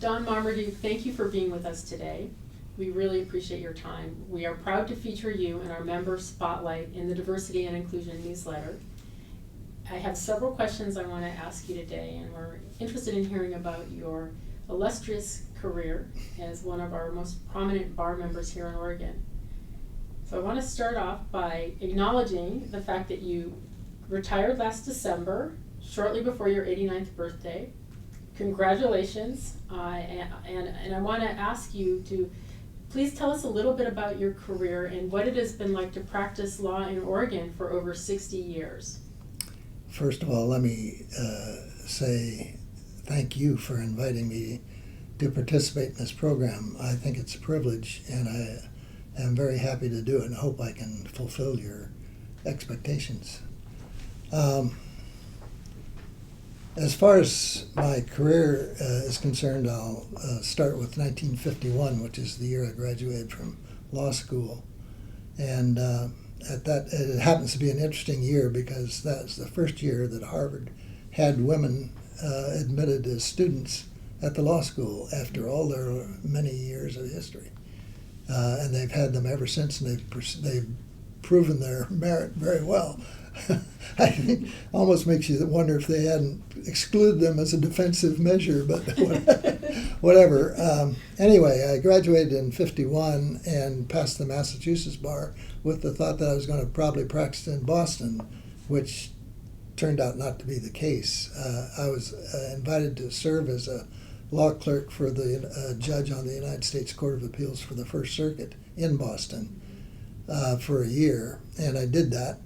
Don Marmaduke, thank you for being with us today. We really appreciate your time. We are proud to feature you in our member spotlight in the Diversity and Inclusion newsletter. I have several questions I want to ask you today, and we're interested in hearing about your illustrious career as one of our most prominent bar members here in Oregon. So I want to start off by acknowledging the fact that you retired last December, shortly before your 89th birthday. Congratulations, and I want to ask you to please tell us a little bit about your career and what it has been like to practice law in Oregon for over 60 years. First of all, let me say thank you for inviting me to participate in this program. I think it's a privilege, and I am very happy to do it and hope I can fulfill your expectations. As far as my career is concerned, I'll start with 1951, which is the year I graduated from law school. And it happens to be an interesting year because that's the first year that Harvard had women admitted as students at the law school after all their many years of history. And they've had them ever since, and they've proven their merit very well. I think almost makes you wonder if they hadn't excluded them as a defensive measure, but whatever. Anyway, I graduated in 51 and passed the Massachusetts bar with the thought that I was going to probably practice in Boston, which turned out not to be the case. I was invited to serve as a law clerk for the judge on the United States Court of Appeals for the First Circuit in Boston for a year, and I did that.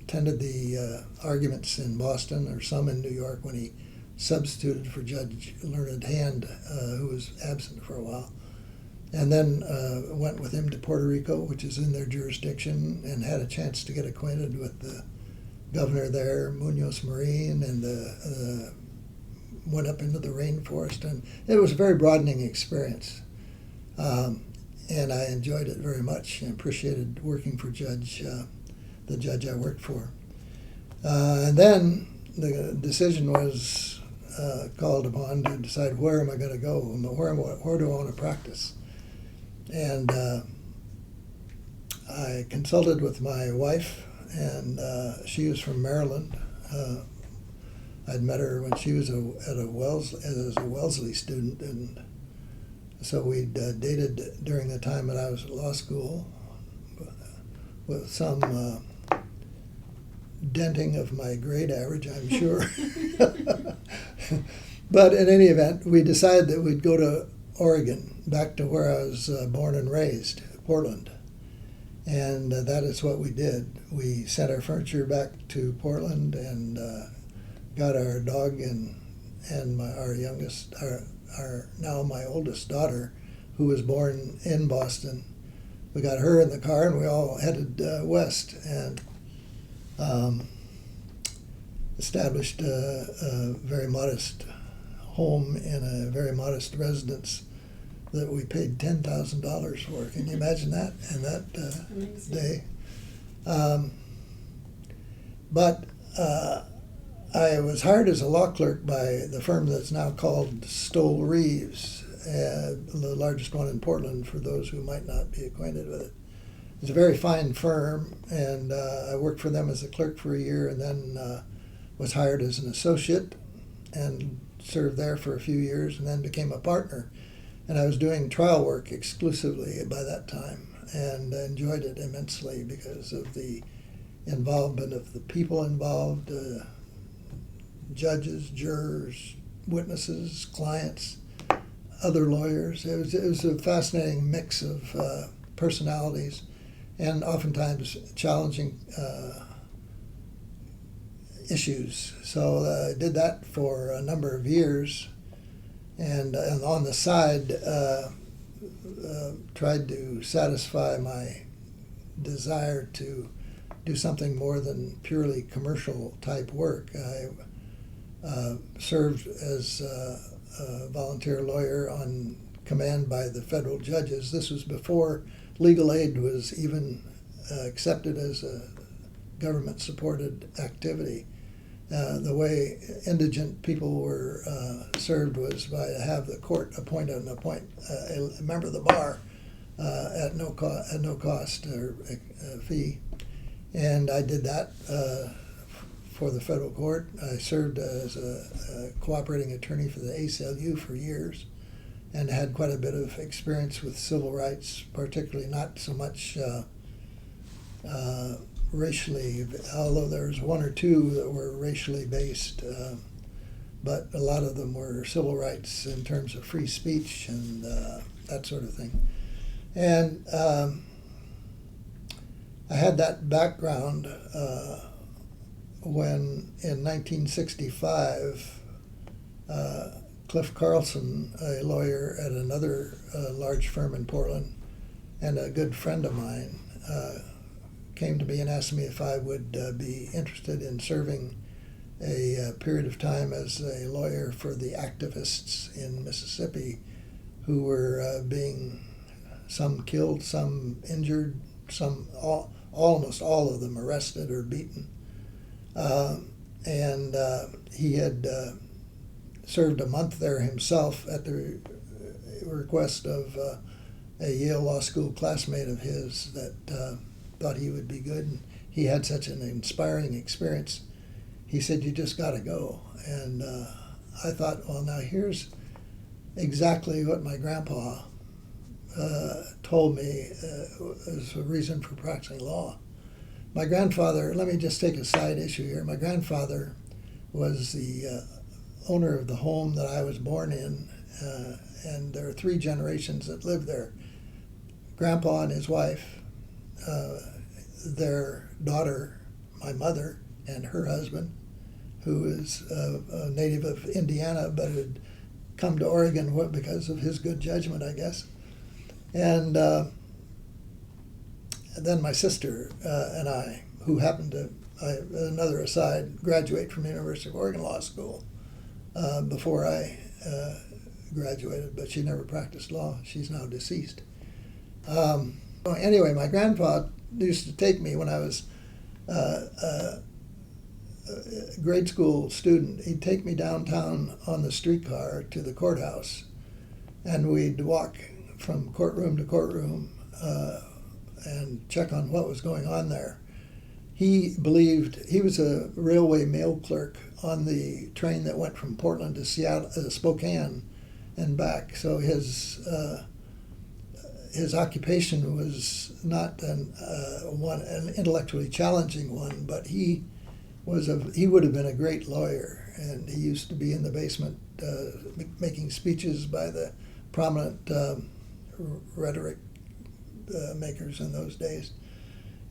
Attended the arguments in Boston, or some in New York when he substituted for Judge Learned Hand, who was absent for a while. And then went with him to Puerto Rico, which is in their jurisdiction, and had a chance to get acquainted with the governor there, Munoz Marin, and went up into the rainforest. And it was a very broadening experience. And I enjoyed it very much and appreciated working for the judge I worked for. And then the decision was called upon to decide where am I going to go, and where do I want to practice. And I consulted with my wife, and she was from Maryland. I'd met her when she was as a Wellesley student, and so we'd dated during the time that I was at law school, with some denting of my grade average, I'm sure. But in any event, we decided that we'd go to Oregon, back to where I was born and raised, Portland. And that is what we did. We sent our furniture back to Portland and got our dog and now my oldest daughter, who was born in Boston. We got her in the car, and we all headed west and established a very modest home in a very modest residence that we paid $10,000 for. Can you imagine that in that day? But I was hired as a law clerk by the firm that's now called Stoll Reeves, the largest one in Portland, for those who might not be acquainted with it. It's a very fine firm, and I worked for them as a clerk for a year, and then was hired as an associate and served there for a few years, and then became a partner. And I was doing trial work exclusively by that time, and enjoyed it immensely because of the involvement of the people involved, judges, jurors, witnesses, clients, other lawyers. It was a fascinating mix of personalities, and oftentimes challenging issues. So I did that for a number of years, and on the side tried to satisfy my desire to do something more than purely commercial type work. I served as a volunteer lawyer on command by the federal judges. This was before legal aid was even accepted as a government-supported activity. The way indigent people were served was by have the court appoint a member of the bar at no cost or fee, and I did that for the federal court. I served as a cooperating attorney for the ACLU for years, and had quite a bit of experience with civil rights, particularly not so much racially, although there was one or two that were racially based, but a lot of them were civil rights in terms of free speech and that sort of thing. And I had that background when in 1965, Cliff Carlson, a lawyer at another large firm in Portland, and a good friend of mine, came to me and asked me if I would be interested in serving a period of time as a lawyer for the activists in Mississippi who were being, some killed, some injured, almost all of them arrested or beaten. And he had served a month there himself at the request of a Yale Law School classmate of his that thought he would be good. And he had such an inspiring experience. He said, "You just got to go." And I thought, well, now here's exactly what my grandpa told me as a reason for practicing law. My grandfather, let me just take a side issue here. My grandfather was the owner of the home that I was born in, and there are 3 generations that lived there. Grandpa and his wife, their daughter, my mother, and her husband, who is a native of Indiana but had come to Oregon because of his good judgment, I guess. And then my sister and I, who happened to, another aside, graduate from the University of Oregon Law School before I graduated, but she never practiced law. She's now deceased. Anyway, my grandpa used to take me when I was a grade school student. He'd take me downtown on the streetcar to the courthouse, and we'd walk from courtroom to courtroom and check on what was going on there. He believed, he was a railway mail clerk on the train that went from Portland to Spokane and back. So his occupation was not an intellectually challenging one, but he would have been a great lawyer, and he used to be in the basement making speeches by the prominent rhetoric makers in those days.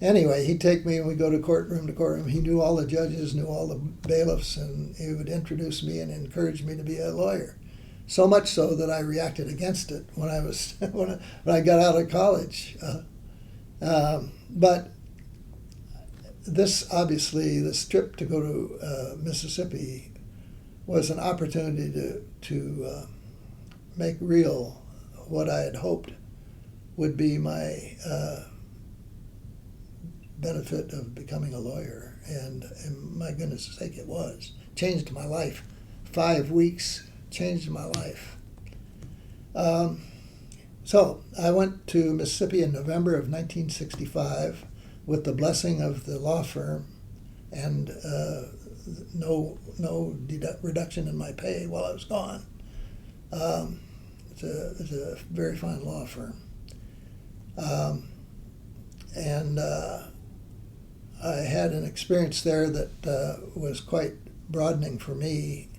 Anyway, he'd take me and we'd go to courtroom to courtroom. He knew all the judges, knew all the bailiffs, and he would introduce me and encourage me to be a lawyer. So much so that I reacted against it when I was when I got out of college. But this trip to go to Mississippi was an opportunity to make real what I had hoped would be my benefit of becoming a lawyer. And my goodness sake, it was. Changed my life. 5 weeks changed my life. So I went to Mississippi in November of 1965 with the blessing of the law firm and no reduction in my pay while I was gone. It's a very fine law firm. And I had an experience there that was quite broadening for me.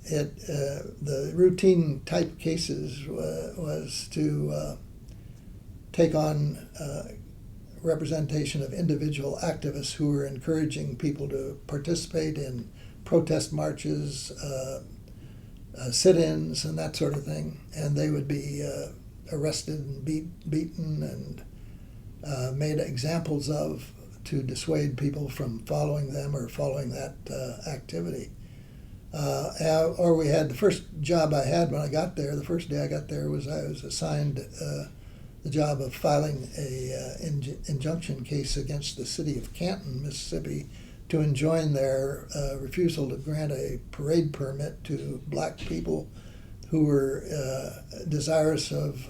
The routine type cases was to take on representation of individual activists who were encouraging people to participate in protest marches, sit-ins, and that sort of thing. And they would be arrested and beaten and made examples of to dissuade people from following them or following that activity. Or we had the first job I had when I got there, the first day I got there, was I was assigned the job of filing a injunction case against the city of Canton, Mississippi, to enjoin their refusal to grant a parade permit to black people who were desirous of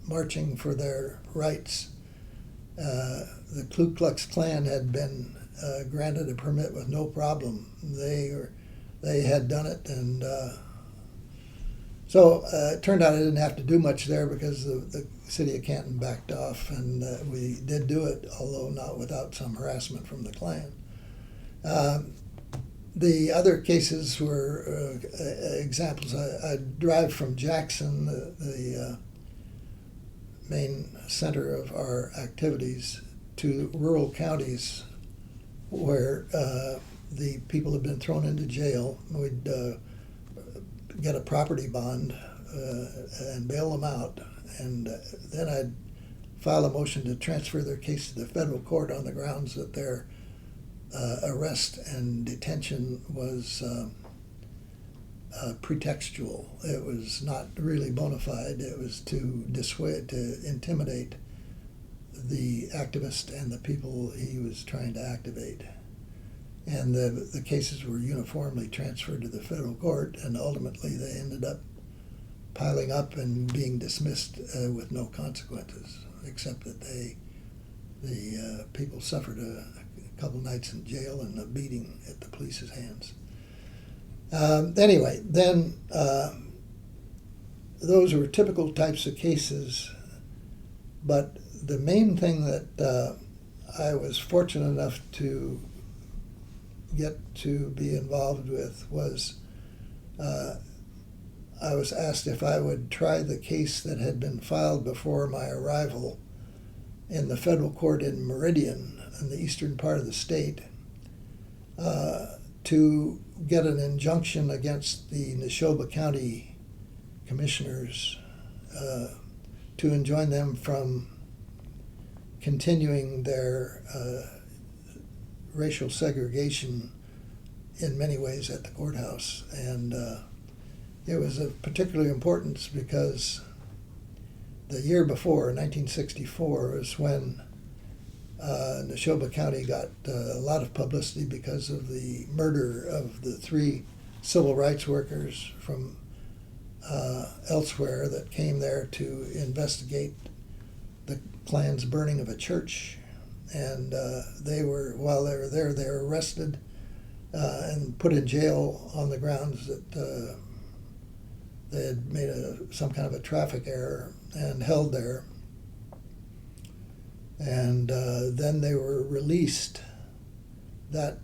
marching for their rights. The Ku Klux Klan had been granted a permit with no problem. They had done it, and so it turned out I didn't have to do much there because the city of Canton backed off, and we did do it, although not without some harassment from the Klan. The other cases were examples. I drive from Jackson, the main center of our activities, to rural counties where the people had been thrown into jail. We'd get a property bond and bail them out, and then I'd file a motion to transfer their case to the federal court on the grounds that their arrest and detention was pretextual. It was not really bona fide. It was to dissuade, to intimidate the activist and the people he was trying to activate. And the cases were uniformly transferred to the federal court, and ultimately they ended up piling up and being dismissed with no consequences, except that the people suffered a couple nights in jail and a beating at the police's hands. Anyway, then those were typical types of cases, but the main thing that I was fortunate enough to get to be involved with was I was asked if I would try the case that had been filed before my arrival in the federal court in Meridian, in the eastern part of the state, to get an injunction against the Neshoba County commissioners to enjoin them from continuing their racial segregation in many ways at the courthouse. And it was of particular importance because the year before, 1964, was when Neshoba County got a lot of publicity because of the murder of the 3 civil rights workers from elsewhere that came there to investigate the Klan's burning of a church. And while they were there, they were arrested and put in jail on the grounds that they had made some kind of a traffic error and held there. And then they were released that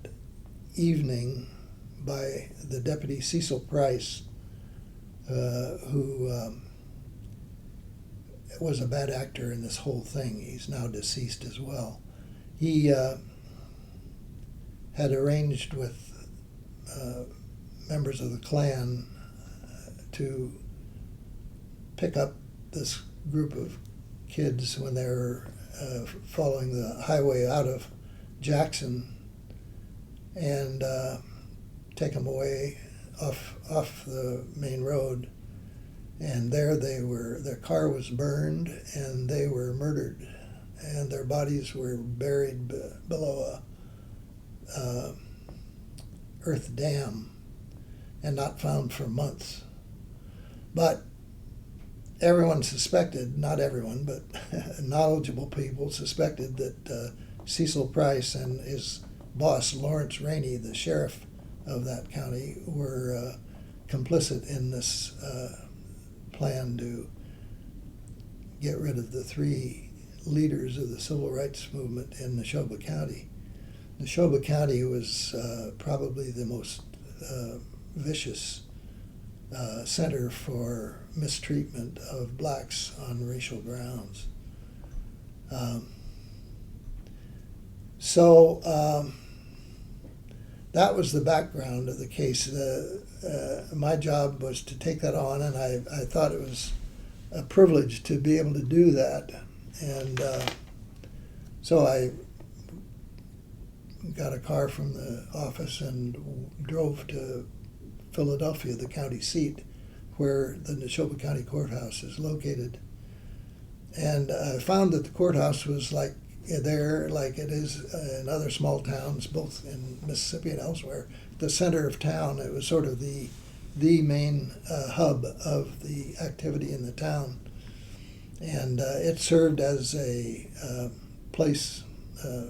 evening by the deputy Cecil Price, who was a bad actor in this whole thing. He's now deceased as well. He had arranged with members of the Klan to pick up this group of kids when they were following the highway out of Jackson and take them away off the main road. And there their car was burned and they were murdered, and their bodies were buried below a earth dam and not found for months. But everyone suspected, not everyone, but knowledgeable people suspected that Cecil Price and his boss, Lawrence Rainey, the sheriff of that county, were complicit in this plan to get rid of the 3 leaders of the civil rights movement in Neshoba County. Neshoba County was probably the most vicious center for mistreatment of blacks on racial grounds. So that was the background of the case. My job was to take that on, and I thought it was a privilege to be able to do that. And so I got a car from the office and drove to Philadelphia, the county seat, where the Neshoba County Courthouse is located. And I found that the courthouse was like there, like it is in other small towns, both in Mississippi and elsewhere. The center of town, it was sort of the main hub of the activity in the town. And it served as a place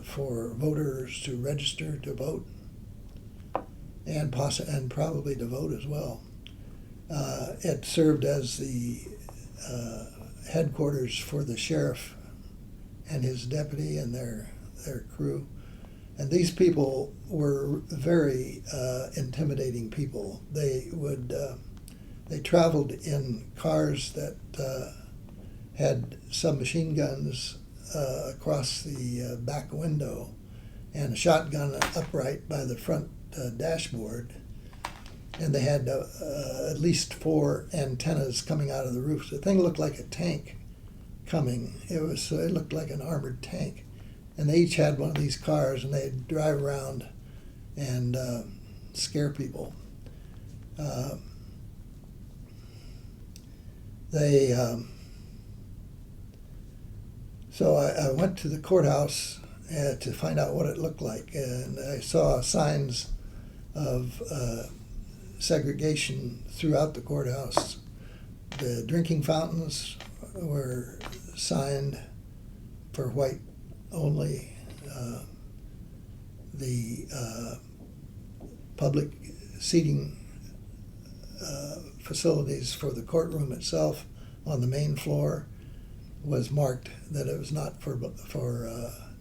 for voters to register to vote, and probably to vote as well. It served as the headquarters for the sheriff and his deputy and their crew. And these people were very intimidating people. They traveled in cars that had submachine guns across the back window and a shotgun upright by the front dashboard. And they had at least 4 antennas coming out of the roof. The thing looked like a tank coming. It looked like an armored tank. And they each had one of these cars, and they'd drive around and scare people. So I went to the courthouse to find out what it looked like, and I saw signs of segregation throughout the courthouse. The drinking fountains were signed for white only. The public seating facilities for the courtroom itself on the main floor was marked that it was not for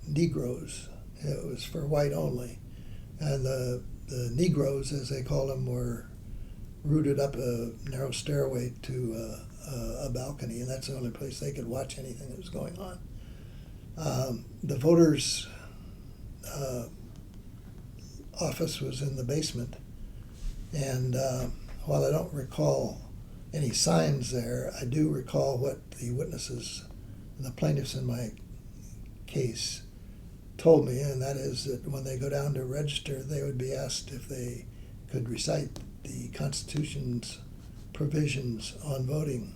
Negroes. It was for white only. And the Negroes, as they called them, were rooted up a narrow stairway to a balcony, and that's the only place they could watch anything that was going on. The voters' office was in the basement, and while I don't recall any signs there, I do recall what the witnesses, the plaintiffs in my case, told me, and that is that when they go down to register, they would be asked if they could recite the Constitution's provisions on voting,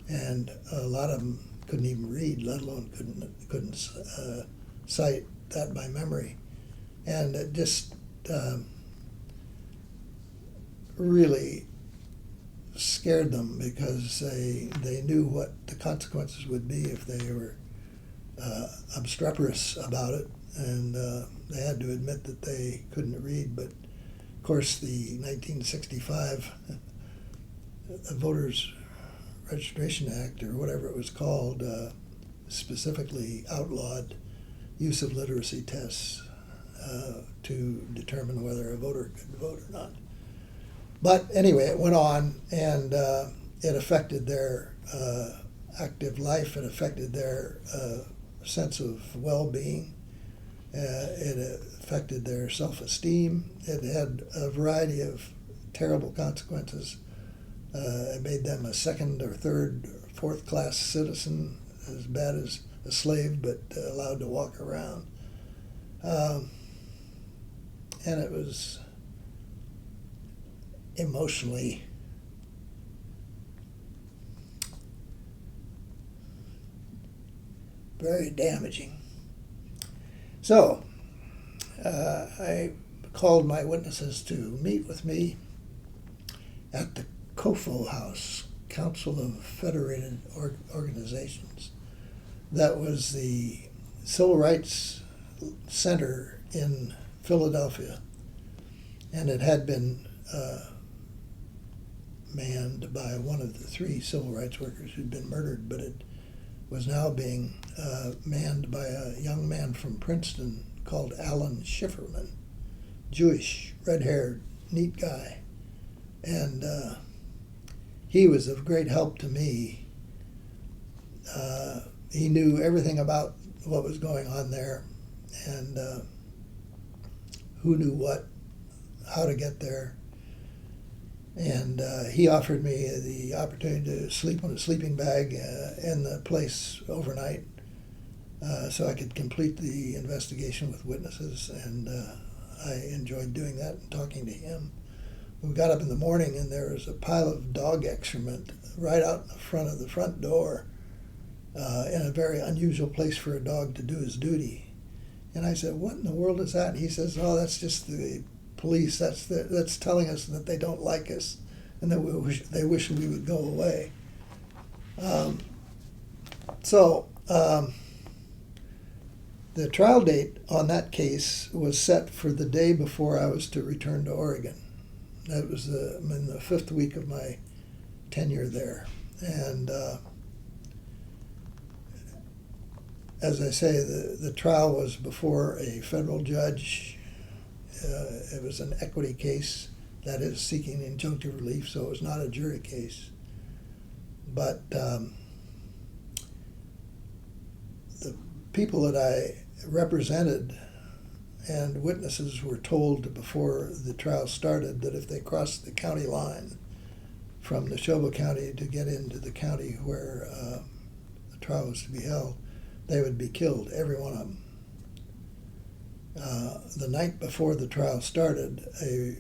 and a lot of them couldn't even read, let alone couldn't cite that by memory. And it just really scared them, because they knew what the consequences would be if they were obstreperous about it, and they had to admit that they couldn't read. But of course, the 1965 Voters Registration Act, or whatever it was called, specifically outlawed use of literacy tests to determine whether a voter could vote or not. But anyway, it went on, and it affected their active life. It affected their sense of well-being. It affected their self-esteem. It had a variety of terrible consequences. It made them a second or third, fourth-class citizen, as bad as a slave, but allowed to walk around. And it was emotionally very damaging. So I called my witnesses to meet with me at the COFO House, Council of Federated Organizations. That was the Civil Rights Center in Philadelphia, and it had been manned by one of the 3 civil rights workers who'd been murdered, but it was now being manned by a young man from Princeton called Alan Schifferman, Jewish, red-haired, neat guy. And he was of great help to me. He knew everything about what was going on there, and who knew what, how to get there. And he offered me the opportunity to sleep on a sleeping bag in the place overnight, so I could complete the investigation with witnesses, and I enjoyed doing that and talking to him. We got up in the morning, and there was a pile of dog excrement right out in the front of the front door, in a very unusual place for a dog to do his duty. And I said, what in the world is that? He says, oh, that's just the police. That's telling us that they don't like us and that they wish we would go away. The trial date on that case was set for the day before I was to return to Oregon. That was in the 5th week of my tenure there. And as I say, the trial was before a federal judge. It was an equity case, that is, seeking injunctive relief, so it was not a jury case. But the people that I represented and witnesses were told before the trial started that if they crossed the county line from Neshoba County to get into the county where the trial was to be held, they would be killed, every one of them. The night before the trial started, a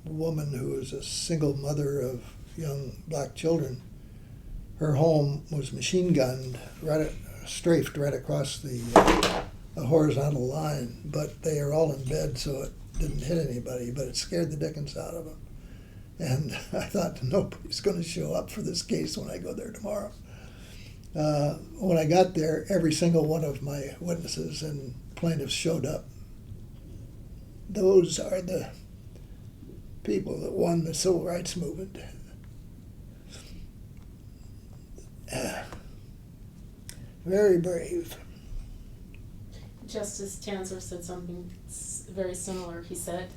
woman who was a single mother of young black children, her home was machine gunned, strafed right across the horizontal line, but they are all in bed, so it didn't hit anybody, but it scared the dickens out of them. And I thought, nobody's going to show up for this case when I go there tomorrow. When I got there, every single one of my witnesses and plaintiffs showed up. Those are the people that won the civil rights movement. Very brave. Justice Tanzer said something very similar. He said,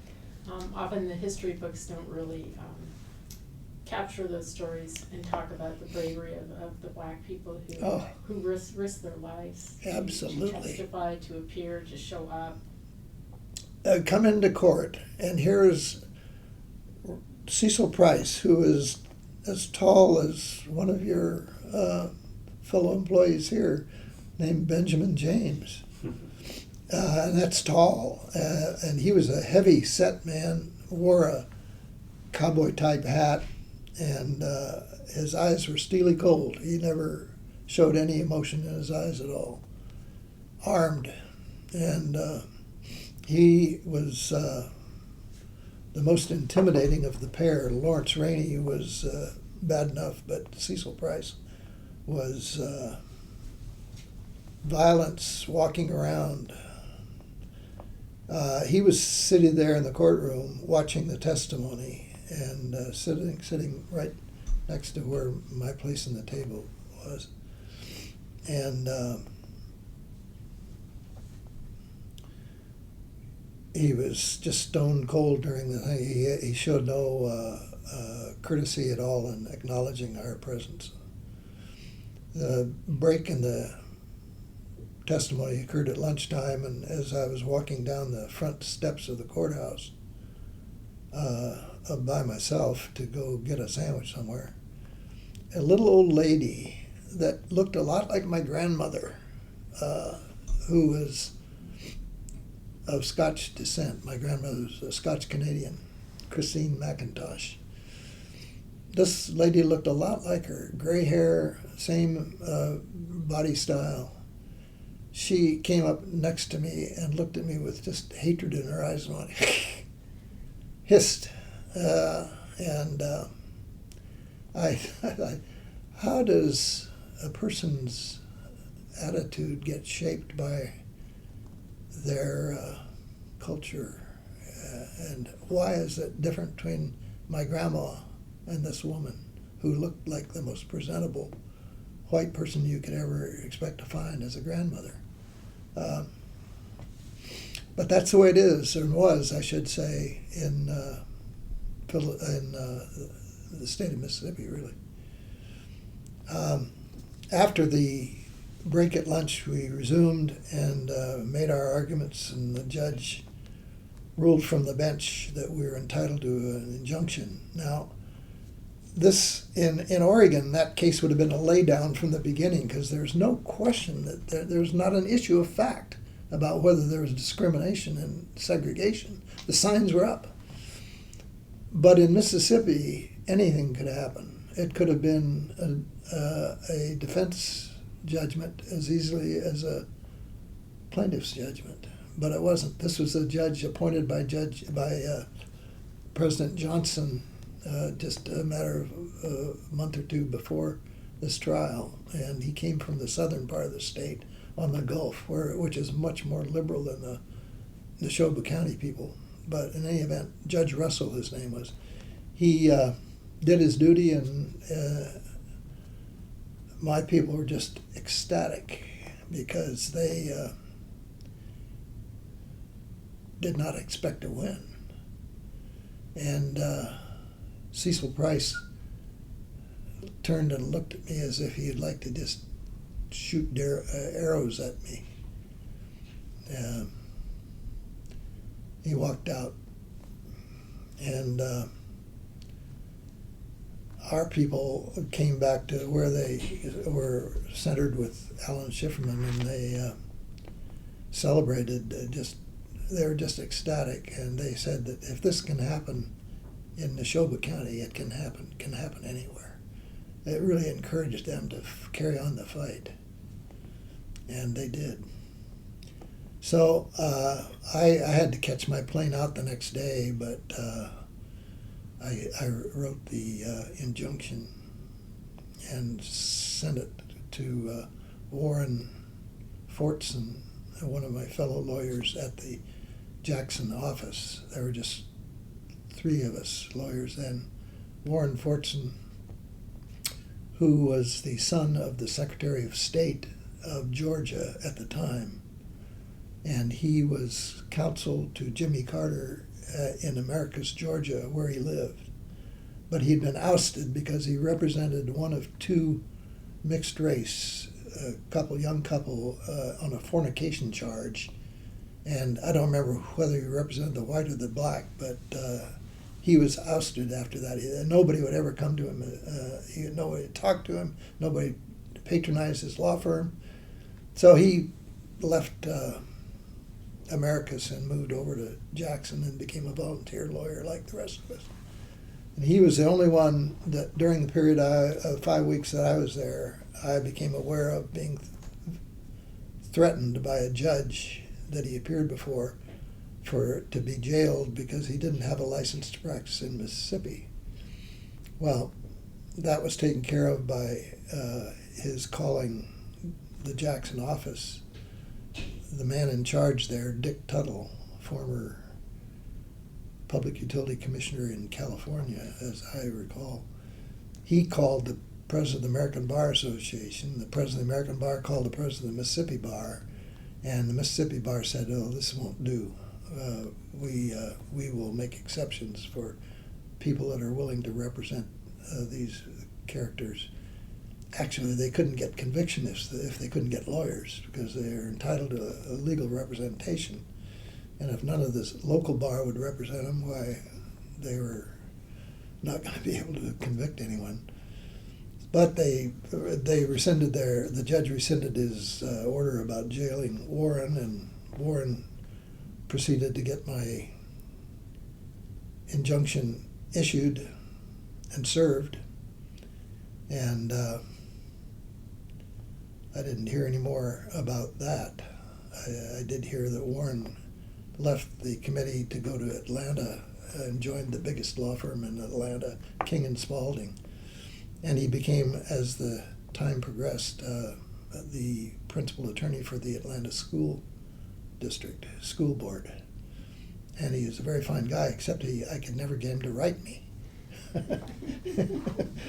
often the history books don't really capture those stories and talk about the bravery of the black people who risk their lives Absolutely. to testify, to appear, to show up. Come into court, and here is Cecil Price, who is as tall as one of your fellow employees here, named Benjamin James. And that's tall. And he was a heavy set man, wore a cowboy type hat, and his eyes were steely cold. He never showed any emotion in his eyes at all. Armed. And he was the most intimidating of the pair. Lawrence Rainey was bad enough, but Cecil Price was violence, walking around. He was sitting there in the courtroom watching the testimony and sitting right next to where my place in the table was. And he was just stone cold during the thing. He showed no courtesy at all in acknowledging our presence. The break in the testimony occurred at lunchtime, and as I was walking down the front steps of the courthouse by myself to go get a sandwich somewhere, a little old lady that looked a lot like my grandmother, who was of Scotch descent. My grandmother was a Scotch Canadian, Christine McIntosh. This lady looked a lot like her, gray hair, same body style. She came up next to me and looked at me with just hatred in her eyes and went, hissed. I thought, how does a person's attitude get shaped by their culture? And why is it different between my grandma and this woman who looked like the most presentable white person you could ever expect to find as a grandmother? But that's the way it is, or was, I should say, in the state of Mississippi, really. After the break at lunch, we resumed and made our arguments, and the judge ruled from the bench that we were entitled to an injunction. Now, this in Oregon, that case would have been a laydown from the beginning, because there's no question that there's not an issue of fact about whether there was discrimination and segregation. The signs were up. But in Mississippi, anything could happen. It could have been a defense judgment as easily as a plaintiff's judgment, but it wasn't. This was a judge appointed by President Johnson just a matter of a month or two before this trial, and he came from the southern part of the state on the Gulf, which is much more liberal than the Neshoba County people. But in any event, Judge Russell, his name was, he did his duty, and my people were just ecstatic because they did not expect to win. And Cecil Price turned and looked at me as if he'd like to just shoot arrows at me. He walked out, and our people came back to where they were centered with Alan Schifferman, and they celebrated. They were just ecstatic, and they said that if this can happen in Neshoba County, it can happen anywhere. It really encouraged them to carry on the fight, and they did. So I had to catch my plane out the next day, but I wrote the injunction and sent it to Warren Fortson, one of my fellow lawyers at the Jackson office. There were just 3 of us lawyers then. Warren Fortson, who was the son of the Secretary of State of Georgia at the time, and he was counsel to Jimmy Carter in Americus, Georgia, where he lived. But he'd been ousted because he represented one of 2 mixed race, young couple, on a fornication charge. And I don't remember whether he represented the white or the black, but he was ousted after that. Nobody would ever come to him. Nobody talked to him. Nobody patronized his law firm. So he left Americus and moved over to Jackson and became a volunteer lawyer like the rest of us. And he was the only one that during the period of 5 weeks that I was there, I became aware of being threatened by a judge that he appeared before to be jailed because he didn't have a license to practice in Mississippi. Well, that was taken care of by his calling the Jackson office. The man in charge there, Dick Tuttle, former Public Utility Commissioner in California, as I recall, he called the president of the American Bar Association. The president of the American Bar called the president of the Mississippi Bar, and the Mississippi Bar said, "Oh, this won't do. We will make exceptions for people that are willing to represent these characters." Actually, they couldn't get conviction if they couldn't get lawyers, because they are entitled to a legal representation. And if none of this local bar would represent them, why, they were not going to be able to convict anyone. But the judge rescinded his order about jailing Warren, and Warren proceeded to get my injunction issued and served. And I didn't hear any more about that. I did hear that Warren left the committee to go to Atlanta and joined the biggest law firm in Atlanta, King and Spalding. And he became, as the time progressed, the principal attorney for the Atlanta School Board. And he was a very fine guy, except I could never get him to write me.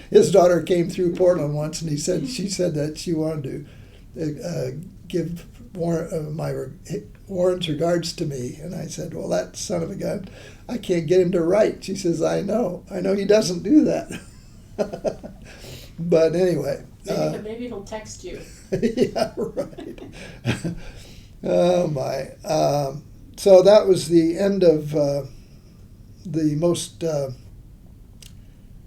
His daughter came through Portland once, and she said that she wanted to give Warren's regards to me, and I said, "Well, that son of a gun, I can't get him to write." She says, "I know he doesn't do that." But anyway, maybe he'll text you. Yeah, right. Oh my! So that was the end of the most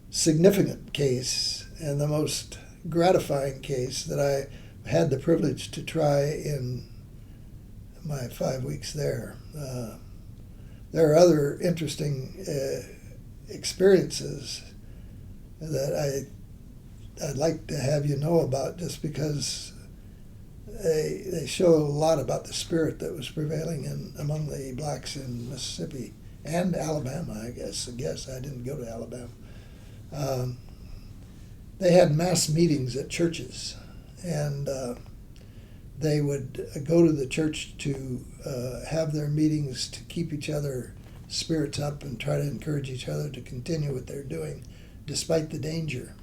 significant case and the most gratifying case that I had the privilege to try in my 5 weeks there. There are other interesting experiences that I I'd like to have you know about, just because they show a lot about the spirit that was prevailing among the blacks in Mississippi and Alabama, I guess. I didn't go to Alabama. They had mass meetings at churches, and they would go to the church to have their meetings to keep each other spirits up and try to encourage each other to continue what they're doing despite the danger.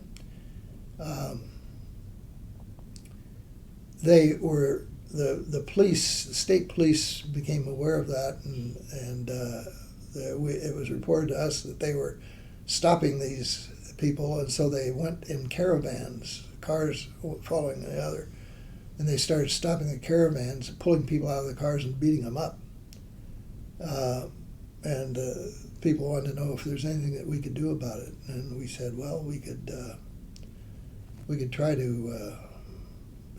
They were the police, the state police, became aware of that, and it was reported to us that they were stopping these people, and so they went in caravans, cars following the other, and they started stopping the caravans, pulling people out of the cars and beating them up. And people wanted to know if there's anything that we could do about it, and we said, well, we could try to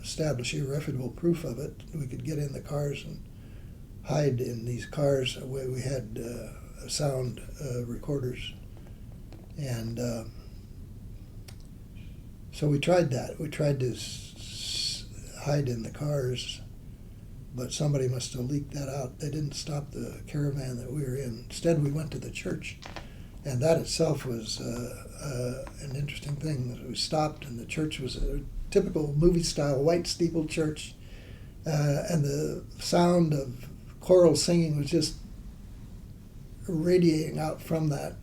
establish irrefutable proof of it. We could get in the cars and hide in these cars. We had sound recorders, and so we tried that. We tried to hide in the cars, but somebody must have leaked that out. They didn't stop the caravan that we were in. Instead, we went to the church, and that itself was an interesting thing. We stopped, and the church was a typical movie-style white steeple church, and the sound of choral singing was just radiating out from that.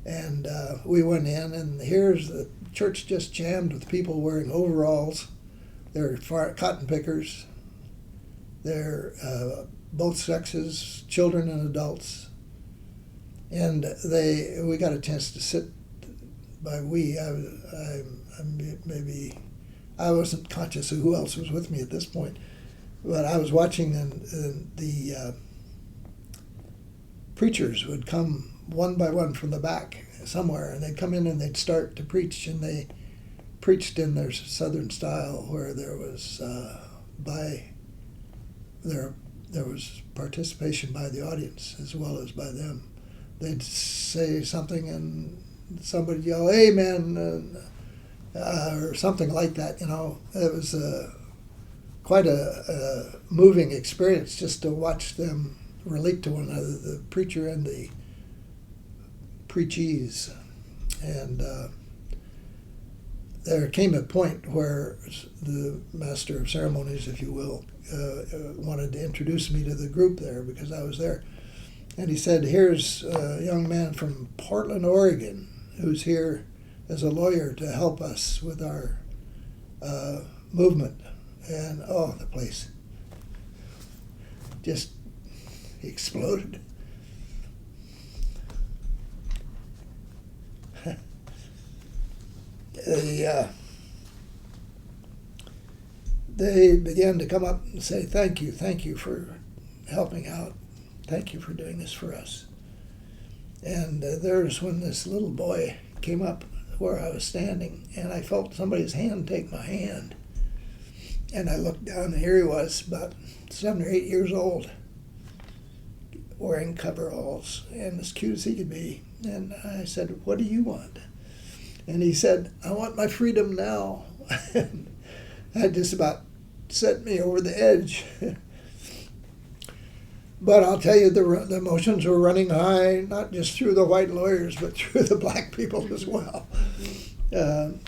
And we went in, and here's the church just jammed with people wearing overalls. They're cotton pickers. They're both sexes, children and adults. And we got a chance to sit by I wasn't conscious of who else was with me at this point, but I was watching, and the preachers would come one by one from the back somewhere, and they'd come in and they'd start to preach, and they preached in their southern style, where there was there was participation by the audience as well as by them. They'd say something, and somebody would yell, "Amen," or something like that. You know, it was quite a moving experience just to watch them relate to one another, the preacher and the preachees. And there came a point where the master of ceremonies, if you will, wanted to introduce me to the group there, because I was there. And he said, "Here's a young man from Portland, Oregon, who's here as a lawyer to help us with our movement." And the place just exploded. They began to come up and say, thank you for helping out. Thank you for doing this for us." And there's when this little boy came up where I was standing, and I felt somebody's hand take my hand. And I looked down, and here he was, about 7 or 8 years old, wearing coveralls and as cute as he could be. And I said, "What do you want?" And he said, "I want my freedom now." That just about set me over the edge. But I'll tell you, the emotions were running high, not just through the white lawyers, but through the black people as well. Absolutely.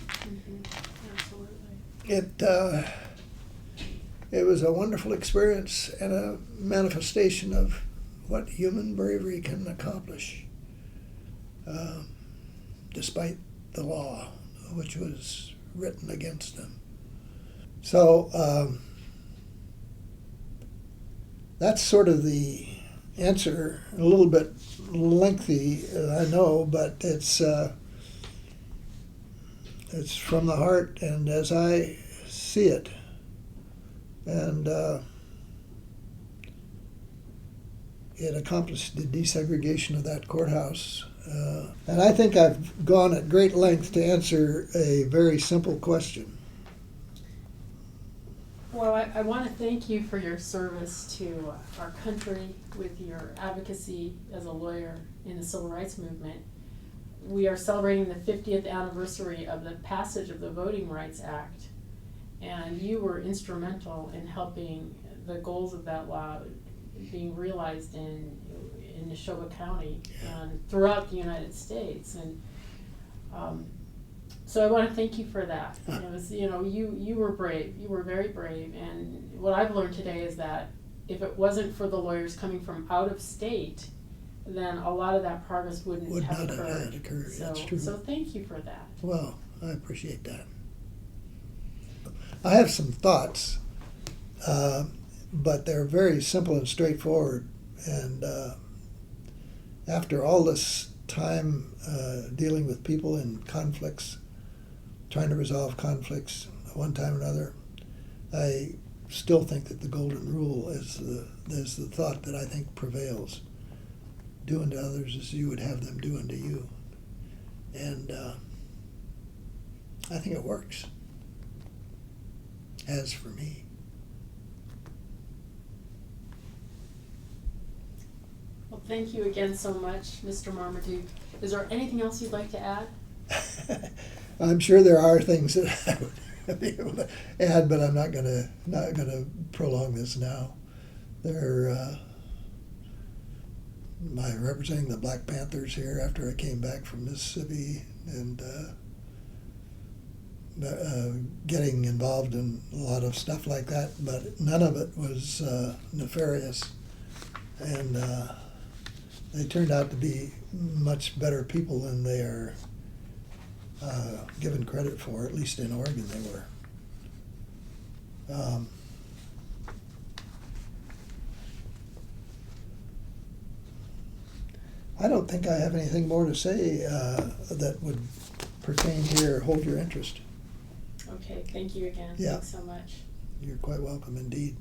It was a wonderful experience and a manifestation of what human bravery can accomplish, despite the law, which was written against them. So that's sort of the answer. A little bit lengthy, I know, but it's from the heart and as I see it. And it accomplished the desegregation of that courthouse. And I think I've gone at great length to answer a very simple question. Well, I want to thank you for your service to our country with your advocacy as a lawyer in the civil rights movement. we are celebrating the 50th anniversary of the passage of the Voting Rights Act, and you were instrumental in helping the goals of that law being realized in Neshoba County and throughout the United States. And so I want to thank you for that. It was, you were brave. You were very brave. And what I've learned today is that if it wasn't for the lawyers coming from out of state, then a lot of that progress would not have have occurred. occurred. So, That's true. so thank you for that. Well, I appreciate that. I have some thoughts, but they're very simple and straightforward. And after all this time dealing with people in conflicts, trying to resolve conflicts at one time or another, I still think that the golden rule is the thought that I think prevails. Do unto others as you would have them do unto you. And I think it works. As for me. Well, thank you again so much, Mr. Marmaduke. Is there anything else you'd like to add? I'm sure there are things that I would be able to add, but I'm not gonna prolong this now. My representing the Black Panthers here after I came back from Mississippi and getting involved in a lot of stuff like that, but none of it was nefarious, and they turned out to be much better people than they are given credit for. At least in Oregon they were. I don't think I have anything more to say that would pertain here or hold your interest. Okay, thank you again. Yeah. Thanks so much. You're quite welcome indeed.